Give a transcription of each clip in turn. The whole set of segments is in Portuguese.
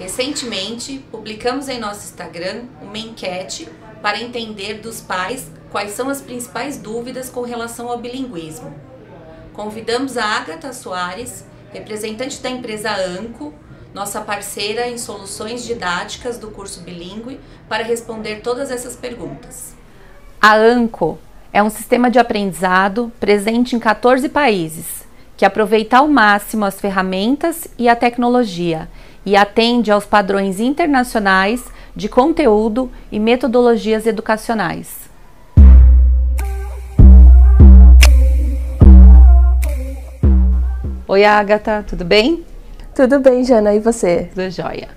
Recentemente, publicamos em nosso Instagram uma enquete para entender dos pais quais são as principais dúvidas com relação ao bilinguismo. Convidamos a Agatha Soares, representante da empresa Anco, nossa parceira em soluções didáticas do curso bilíngue, para responder todas essas perguntas. A Anco é um sistema de aprendizado presente em 14 países, que aproveita ao máximo as ferramentas e a tecnologia e atende aos padrões internacionais de conteúdo e metodologias educacionais. Oi, Agatha, tudo bem? Tudo bem, Jana, e você? Tudo jóia.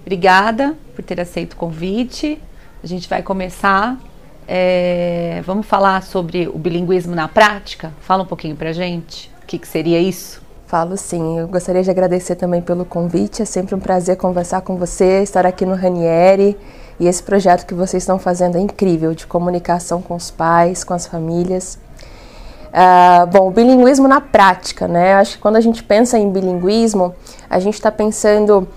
Obrigada por ter aceito o convite. A gente vai começar. Vamos falar sobre o bilinguismo na prática? Fala um pouquinho pra gente. O que seria isso? Falo sim. Eu gostaria de agradecer também pelo convite. É sempre um prazer conversar com você, estar aqui no Ranieri. E esse projeto que vocês estão fazendo é incrível, de comunicação com os pais, com as famílias. Bom, o bilinguismo na prática, né? Acho que quando a gente pensa em bilinguismo, a gente está pensando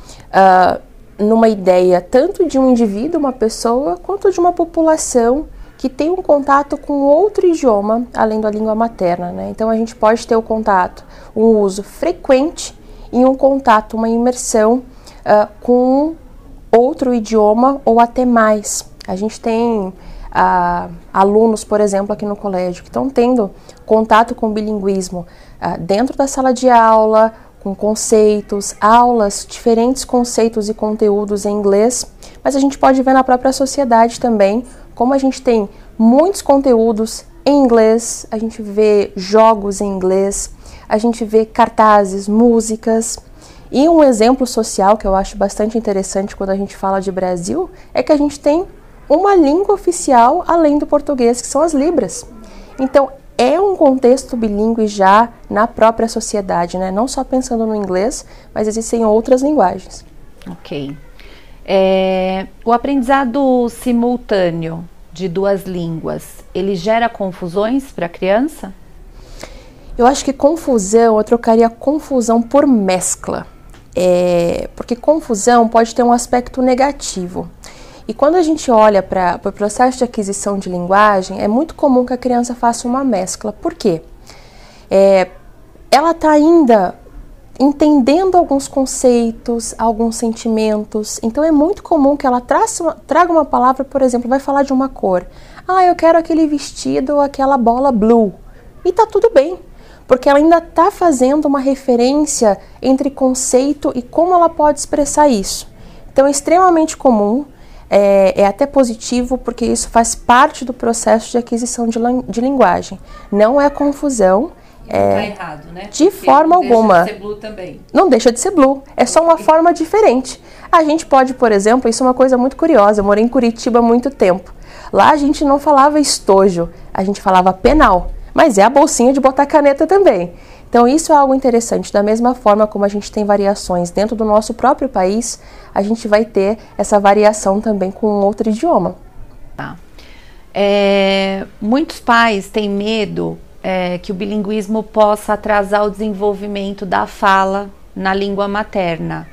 numa ideia tanto de um indivíduo, uma pessoa, quanto de uma população que tem um contato com outro idioma, além da língua materna, né? Então a gente pode ter o contato, um uso frequente e um contato, uma imersão com outro idioma ou até mais. A gente tem alunos, por exemplo, aqui no colégio, que estão tendo contato com o bilinguismo dentro da sala de aula, com conceitos, aulas, diferentes conceitos e conteúdos em inglês, mas a gente pode ver na própria sociedade também, como a gente tem muitos conteúdos em inglês, a gente vê jogos em inglês, a gente vê cartazes, músicas. E um exemplo social que eu acho bastante interessante quando a gente fala de Brasil é que a gente tem uma língua oficial além do português, que são as Libras. Então, é um contexto bilíngue já na própria sociedade, né? Não só pensando no inglês, mas existem outras linguagens. Ok. O aprendizado simultâneo de duas línguas, ele gera confusões para a criança? Eu acho que confusão, eu trocaria confusão por mescla. Porque confusão pode ter um aspecto negativo. E quando a gente olha para o processo de aquisição de linguagem, é muito comum que a criança faça uma mescla. Por quê? Ela está ainda entendendo alguns conceitos, alguns sentimentos. Então é muito comum que ela traga uma palavra, por exemplo, vai falar de uma cor. Eu quero aquele vestido ou aquela bola blue. E tá tudo bem, porque ela ainda está fazendo uma referência entre conceito e como ela pode expressar isso. Então é extremamente comum. É até positivo, porque isso faz parte do processo de aquisição de linguagem. Não é confusão. Não tá errado, né? De forma alguma. Não deixa de ser blue também. Não deixa de ser blue. É só uma forma diferente. A gente pode, por exemplo, isso é uma coisa muito curiosa. Eu morei em Curitiba há muito tempo. Lá a gente não falava estojo, a gente falava penal. Mas é a bolsinha de botar caneta também. Então isso é algo interessante. Da mesma forma como a gente tem variações dentro do nosso próprio país, a gente vai ter essa variação também com outro idioma. Tá. Muitos pais têm medo que o bilinguismo possa atrasar o desenvolvimento da fala na língua materna.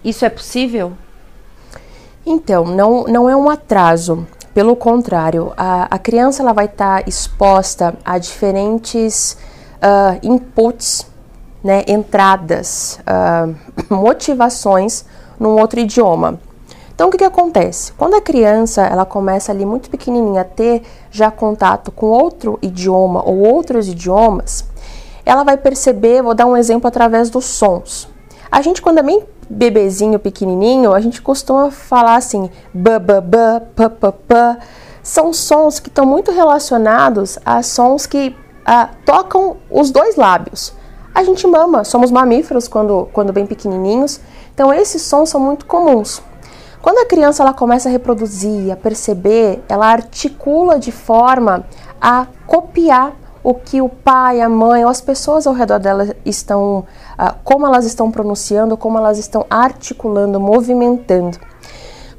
Isso é possível? Então, não é um atraso. Pelo contrário, a criança ela vai estar exposta a diferentes inputs, né, entradas, motivações num outro idioma. Então, o que acontece? Quando a criança ela começa ali muito pequenininha a ter já contato com outro idioma ou outros idiomas, ela vai perceber, vou dar um exemplo através dos sons. A gente, quando é bem bebezinho, pequenininho, a gente costuma falar assim, b, b, b, p, p, p. São sons que estão muito relacionados a sons que tocam os dois lábios. A gente mama, somos mamíferos quando bem pequenininhos, então esses sons são muito comuns. Quando a criança ela começa a reproduzir, a perceber, ela articula de forma a copiar o que o pai, a mãe ou as pessoas ao redor dela estão, como elas estão pronunciando, como elas estão articulando, movimentando.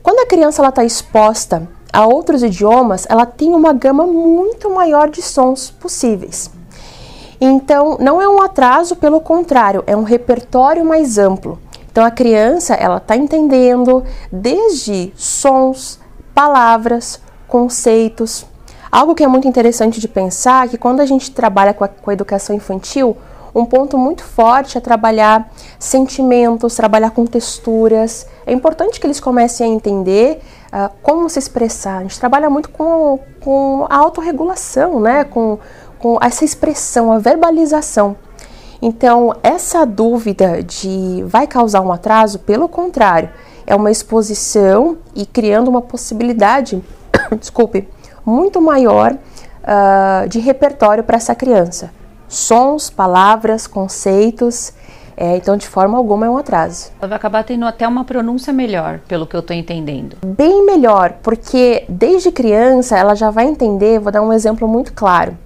Quando a criança está exposta a outros idiomas, ela tem uma gama muito maior de sons possíveis. Então, não é um atraso, pelo contrário, é um repertório mais amplo. Então a criança, ela está entendendo desde sons, palavras, conceitos. Algo que é muito interessante de pensar é que quando a gente trabalha com a educação infantil, um ponto muito forte é trabalhar sentimentos, trabalhar com texturas. É importante que eles comecem a entender como se expressar. A gente trabalha muito com a autorregulação, né? Com essa expressão, a verbalização. Então, essa dúvida de vai causar um atraso, pelo contrário, é uma exposição e criando uma possibilidade, desculpe, muito maior de repertório para essa criança. Sons, palavras, conceitos, então de forma alguma é um atraso. Ela vai acabar tendo até uma pronúncia melhor, pelo que eu estou entendendo. Bem melhor, porque desde criança ela já vai entender, vou dar um exemplo muito claro.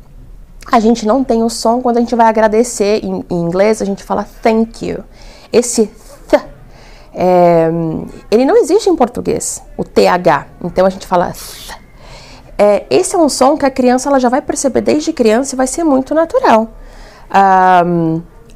A gente não tem o som quando a gente vai agradecer, em inglês a gente fala thank you. Esse th, ele não existe em português, o TH, então a gente fala th. Esse é um som que a criança ela já vai perceber desde criança e vai ser muito natural.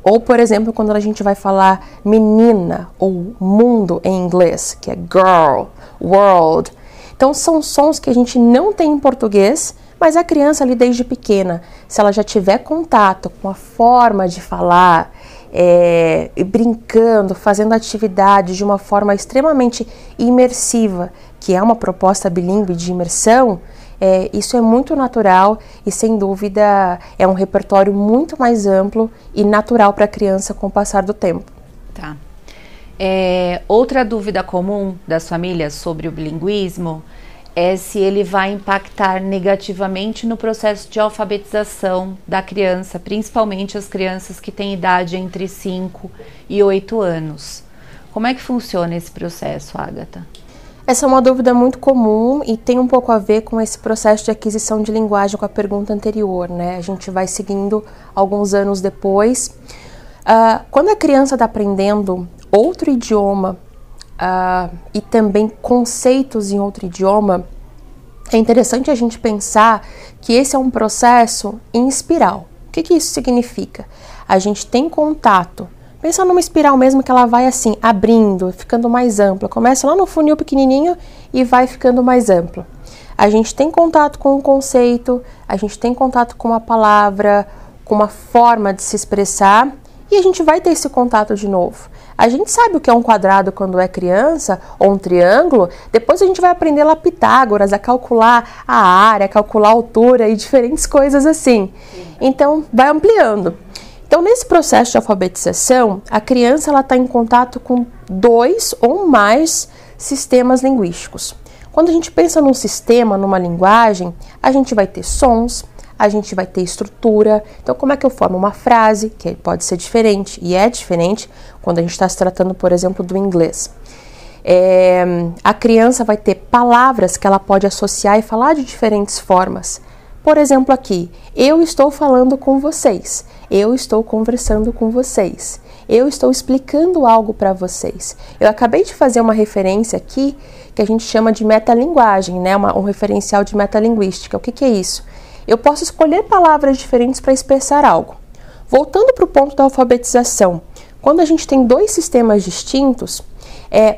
Ou, por exemplo, quando a gente vai falar menina ou mundo em inglês, que é girl, world. Então, são sons que a gente não tem em português, mas a criança ali desde pequena, se ela já tiver contato com a forma de falar, brincando, fazendo atividades de uma forma extremamente imersiva, que é uma proposta bilíngue de imersão, isso é muito natural e, sem dúvida, é um repertório muito mais amplo e natural para a criança com o passar do tempo. Tá. Outra dúvida comum das famílias sobre o bilinguismo é se ele vai impactar negativamente no processo de alfabetização da criança, principalmente as crianças que têm idade entre 5 e 8 anos. Como é que funciona esse processo, Ágata? Essa é uma dúvida muito comum e tem um pouco a ver com esse processo de aquisição de linguagem com a pergunta anterior, né? A gente vai seguindo alguns anos depois. Quando a criança está aprendendo outro idioma e também conceitos em outro idioma, é interessante a gente pensar que esse é um processo em espiral. O que isso significa? A gente tem contato. Pensa numa espiral mesmo que ela vai assim, abrindo, ficando mais ampla. Começa lá no funil pequenininho e vai ficando mais ampla. A gente tem contato com um conceito, a gente tem contato com uma palavra, com uma forma de se expressar e a gente vai ter esse contato de novo. A gente sabe o que é um quadrado quando é criança, ou um triângulo, depois a gente vai aprender lá Pitágoras, a calcular a área, a calcular a altura e diferentes coisas assim. Então, vai ampliando. Então, nesse processo de alfabetização, a criança está em contato com 2 ou mais sistemas linguísticos. Quando a gente pensa num sistema, numa linguagem, a gente vai ter sons, a gente vai ter estrutura. Então, como é que eu formo uma frase, que pode ser diferente, e é diferente quando a gente está se tratando, por exemplo, do inglês. A criança vai ter palavras que ela pode associar e falar de diferentes formas. Por exemplo, aqui, eu estou falando com vocês, eu estou conversando com vocês, eu estou explicando algo para vocês. Eu acabei de fazer uma referência aqui que a gente chama de metalinguagem, né? Um referencial de metalinguística. O que é isso? Eu posso escolher palavras diferentes para expressar algo. Voltando para o ponto da alfabetização, quando a gente tem 2 sistemas distintos,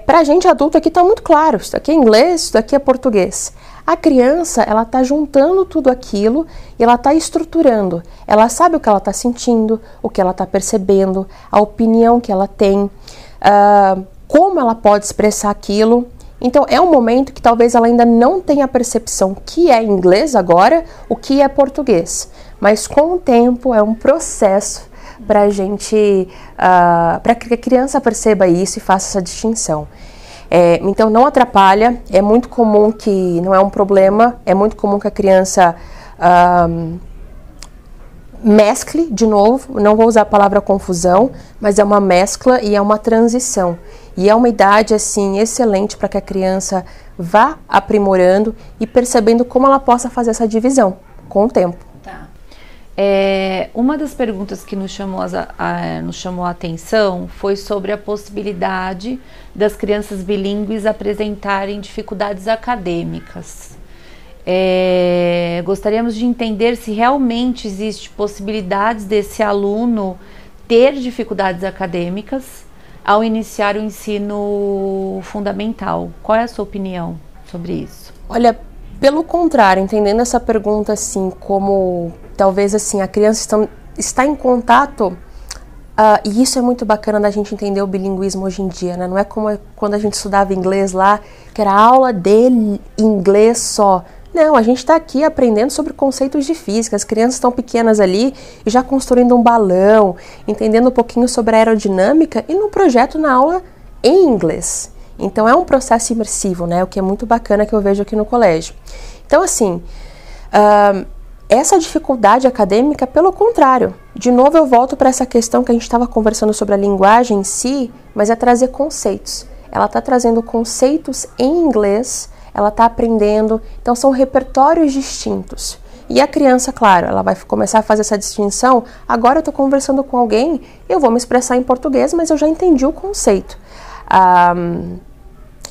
para a gente adulto aqui está muito claro, isso daqui é inglês, isso daqui é português. A criança, ela está juntando tudo aquilo e ela está estruturando. Ela sabe o que ela está sentindo, o que ela está percebendo, a opinião que ela tem, como ela pode expressar aquilo. Então, é um momento que talvez ela ainda não tenha a percepção que é inglês agora, o que é português. Mas com o tempo, é um processo para a gente, para que a criança perceba isso e faça essa distinção. Então, não atrapalha, é muito comum que, não é um problema, é muito comum que a criança mescle, de novo, não vou usar a palavra confusão, mas é uma mescla e é uma transição. E é uma idade, assim, excelente para que a criança vá aprimorando e percebendo como ela possa fazer essa divisão com o tempo. Tá. Uma das perguntas que nos chamou a atenção foi sobre a possibilidade das crianças bilíngues apresentarem dificuldades acadêmicas. Gostaríamos de entender se realmente existe possibilidades desse aluno ter dificuldades acadêmicas ao iniciar o ensino fundamental. Qual é a sua opinião sobre isso? Olha, pelo contrário, entendendo essa pergunta assim, como talvez assim a criança está em contato, e isso é muito bacana da gente entender o bilinguismo hoje em dia, né? Não é como quando a gente estudava inglês lá, que era aula de inglês só. Não, a gente está aqui aprendendo sobre conceitos de física. As crianças estão pequenas ali e já construindo um balão, entendendo um pouquinho sobre a aerodinâmica e no projeto na aula em inglês. Então é um processo imersivo, né? O que é muito bacana que eu vejo aqui no colégio. Então assim, essa dificuldade acadêmica, pelo contrário, de novo eu volto para essa questão que a gente estava conversando sobre a linguagem em si, mas é trazer conceitos. Ela está trazendo conceitos em inglês, ela está aprendendo, então são repertórios distintos. E a criança, claro, ela vai começar a fazer essa distinção. Agora eu estou conversando com alguém, eu vou me expressar em português, mas eu já entendi o conceito.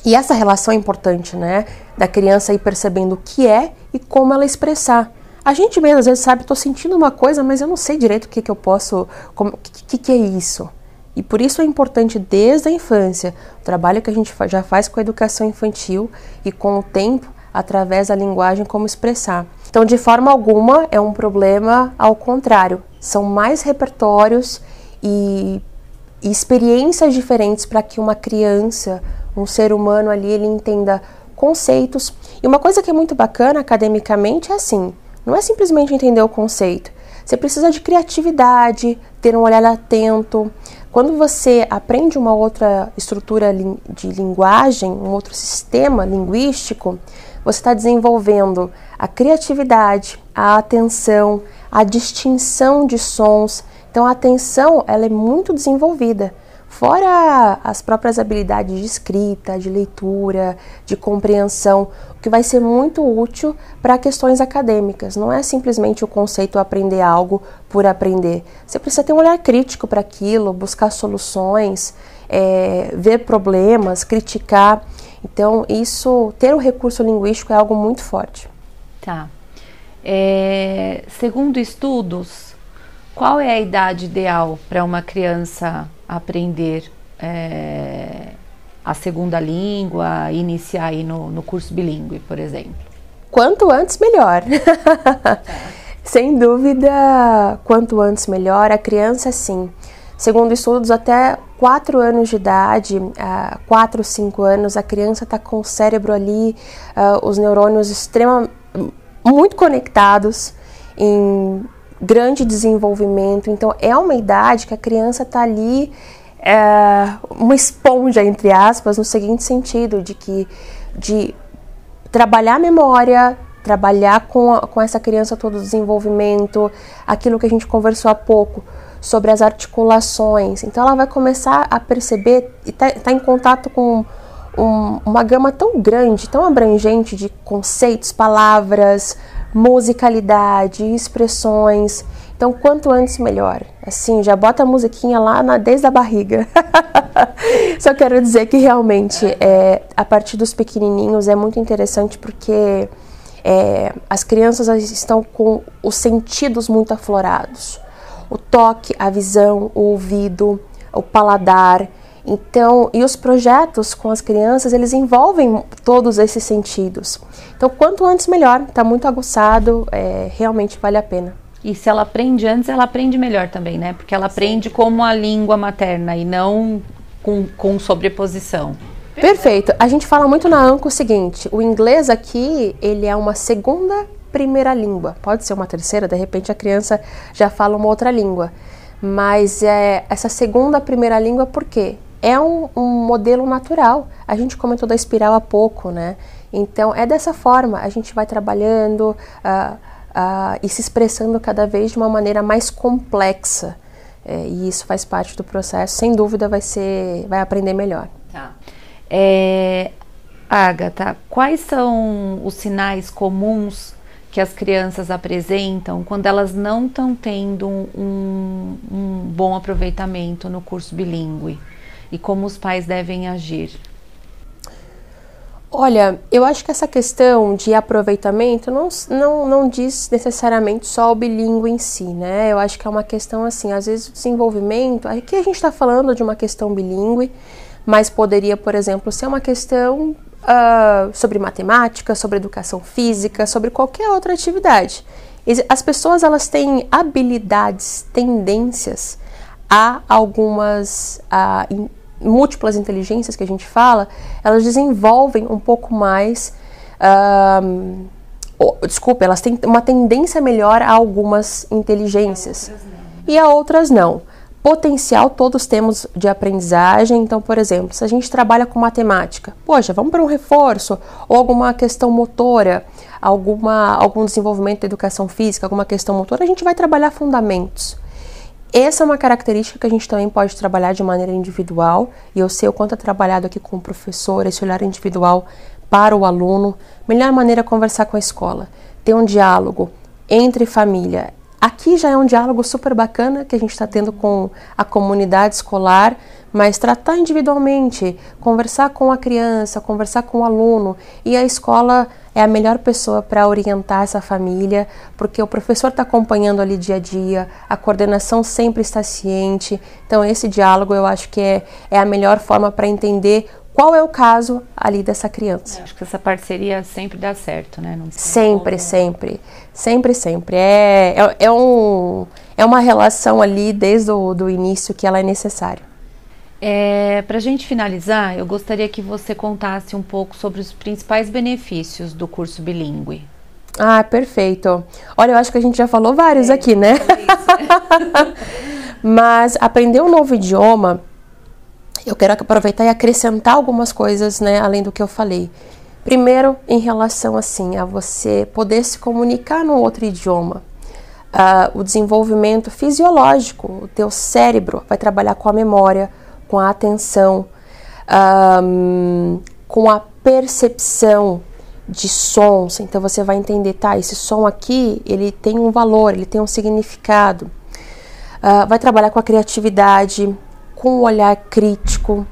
E essa relação é importante, né? Da criança ir percebendo o que é e como ela expressar. A gente mesmo às vezes sabe, estou sentindo uma coisa, mas eu não sei direito o que eu posso, o que é isso. E por isso é importante desde a infância, o trabalho que a gente já faz com a educação infantil e com o tempo, através da linguagem, como expressar. Então, de forma alguma, é um problema ao contrário. São mais repertórios e experiências diferentes para que uma criança, um ser humano ali, ele entenda conceitos. E uma coisa que é muito bacana academicamente é assim, não é simplesmente entender o conceito. Você precisa de criatividade, ter um olhar atento. Quando você aprende uma outra estrutura de linguagem, um outro sistema linguístico, você está desenvolvendo a criatividade, a atenção, a distinção de sons. Então a atenção, ela é muito desenvolvida. Fora as próprias habilidades de escrita, de leitura, de compreensão, o que vai ser muito útil para questões acadêmicas. Não é simplesmente o conceito aprender algo por aprender. Você precisa ter um olhar crítico para aquilo, buscar soluções, ver problemas, criticar. Então, ter o recurso linguístico é algo muito forte. Tá. Segundo estudos, qual é a idade ideal para uma criança aprender a segunda língua, iniciar aí no curso bilíngue, por exemplo? Quanto antes, melhor. Sem dúvida, quanto antes, melhor. A criança, sim. Segundo estudos, até 4 anos de idade, 4, 5 anos, a criança está com o cérebro ali, os neurônios muito conectados, em grande desenvolvimento. Então é uma idade que a criança está ali, uma esponja, entre aspas, no seguinte sentido, de trabalhar a memória, trabalhar com essa criança todo o desenvolvimento, aquilo que a gente conversou há pouco, sobre as articulações. Então ela vai começar a perceber e tá em contato com uma gama tão grande, tão abrangente de conceitos, palavras, musicalidade, expressões. Então, quanto antes, melhor. Assim, já bota a musiquinha lá desde a barriga. Só quero dizer que realmente, a partir dos pequenininhos, é muito interessante porque as crianças estão com os sentidos muito aflorados. O toque, a visão, o ouvido, o paladar. Então, e os projetos com as crianças, eles envolvem todos esses sentidos. Então, quanto antes, melhor. Está muito aguçado, realmente vale a pena. E se ela aprende antes, ela aprende melhor também, né? Porque ela aprende como a língua materna e não com sobreposição. Perfeito. A gente fala muito na ANCO o seguinte, o inglês aqui, ele é uma segunda primeira língua. Pode ser uma terceira, de repente a criança já fala uma outra língua. Mas essa segunda primeira língua, por quê? É um modelo natural. A gente comentou da espiral há pouco, né? Então, é dessa forma. A gente vai trabalhando e se expressando cada vez de uma maneira mais complexa. E isso faz parte do processo. Sem dúvida, vai aprender melhor. Tá. Agatha, quais são os sinais comuns que as crianças apresentam quando elas não estão tendo um bom aproveitamento no curso bilíngue? E como os pais devem agir? Olha, eu acho que essa questão de aproveitamento não diz necessariamente só o bilíngue em si, né? Eu acho que é uma questão assim, às vezes o desenvolvimento, aqui a gente está falando de uma questão bilíngue, mas poderia, por exemplo, ser uma questão sobre matemática, sobre educação física, sobre qualquer outra atividade. As pessoas, elas têm habilidades, tendências a algumas múltiplas inteligências que a gente fala, elas desenvolvem um pouco mais, elas têm uma tendência melhor a algumas inteligências e a outras não. Potencial todos temos de aprendizagem, então, por exemplo, se a gente trabalha com matemática, poxa, vamos para um reforço, ou alguma questão motora, algum desenvolvimento da educação física, alguma questão motora, a gente vai trabalhar fundamentos. Essa é uma característica que a gente também pode trabalhar de maneira individual, e eu sei o quanto é trabalhado aqui com o professor, esse olhar individual para o aluno. Melhor maneira é conversar com a escola, ter um diálogo entre família. Aqui já é um diálogo super bacana que a gente está tendo com a comunidade escolar, mas tratar individualmente, conversar com a criança, conversar com o aluno, e a escola é a melhor pessoa para orientar essa família, porque o professor está acompanhando ali dia a dia, a coordenação sempre está ciente, então esse diálogo eu acho que é a melhor forma para entender qual é o caso ali dessa criança. Acho que essa parceria sempre dá certo, né? Sempre. É uma relação ali desde o início que ela é necessária. Para a gente finalizar, eu gostaria que você contasse um pouco sobre os principais benefícios do curso bilíngue. Ah, perfeito. Olha, eu acho que a gente já falou vários aqui, né? Mas aprender um novo idioma, eu quero aproveitar e acrescentar algumas coisas, né, além do que eu falei. Primeiro, em relação assim, a você poder se comunicar num outro idioma. O desenvolvimento fisiológico, o teu cérebro vai trabalhar com a memória, com a atenção, com a percepção de sons. Então você vai entender, tá, esse som aqui, ele tem um valor, ele tem um significado. Vai trabalhar com a criatividade, com o olhar crítico,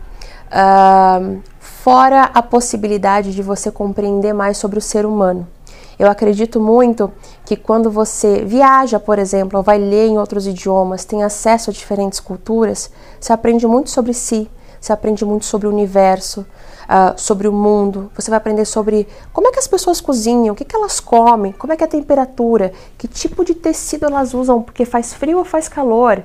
fora a possibilidade de você compreender mais sobre o ser humano. Eu acredito muito que quando você viaja, por exemplo, ou vai ler em outros idiomas, tem acesso a diferentes culturas, você aprende muito sobre si, você aprende muito sobre o universo, sobre o mundo, você vai aprender sobre como é que as pessoas cozinham, o que elas comem, como é que é a temperatura, que tipo de tecido elas usam, porque faz frio ou faz calor,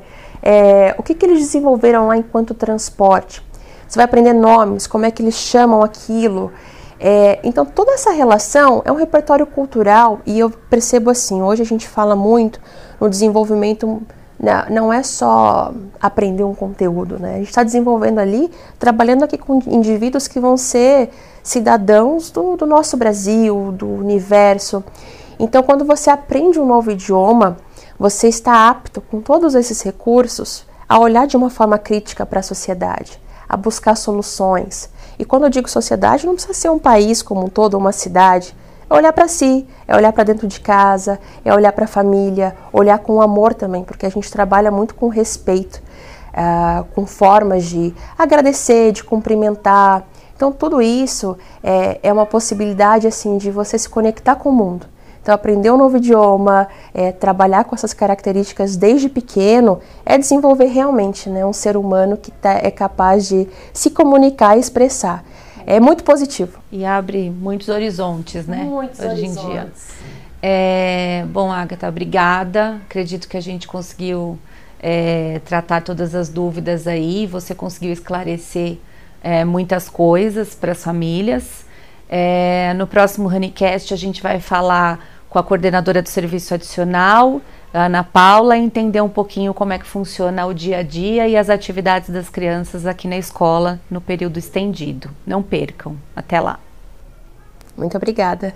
o que eles desenvolveram lá enquanto transporte. Você vai aprender nomes, como é que eles chamam aquilo. Então toda essa relação é um repertório cultural e eu percebo assim, hoje a gente fala muito no desenvolvimento, não é só aprender um conteúdo, né? A gente está desenvolvendo ali, trabalhando aqui com indivíduos que vão ser cidadãos do nosso Brasil, do universo. Então quando você aprende um novo idioma, você está apto com todos esses recursos a olhar de uma forma crítica para a sociedade, a buscar soluções. E quando eu digo sociedade, não precisa ser um país como um todo, uma cidade. É olhar para si, é olhar para dentro de casa, é olhar para a família, olhar com amor também, porque a gente trabalha muito com respeito, com formas de agradecer, de cumprimentar. Então tudo isso é uma possibilidade assim de você se conectar com o mundo. Então aprender um novo idioma, trabalhar com essas características desde pequeno, é desenvolver realmente, né, um ser humano que é capaz de se comunicar e expressar. É muito positivo. E abre muitos horizontes, né? Muitos hoje horizontes. Em dia. Bom, Agatha, obrigada. Acredito que a gente conseguiu tratar todas as dúvidas aí. Você conseguiu esclarecer muitas coisas para as famílias. No próximo Honeycast a gente vai falar com a coordenadora do serviço adicional, Ana Paula, entender um pouquinho como é que funciona o dia a dia e as atividades das crianças aqui na escola no período estendido. Não percam. Até lá. Muito obrigada.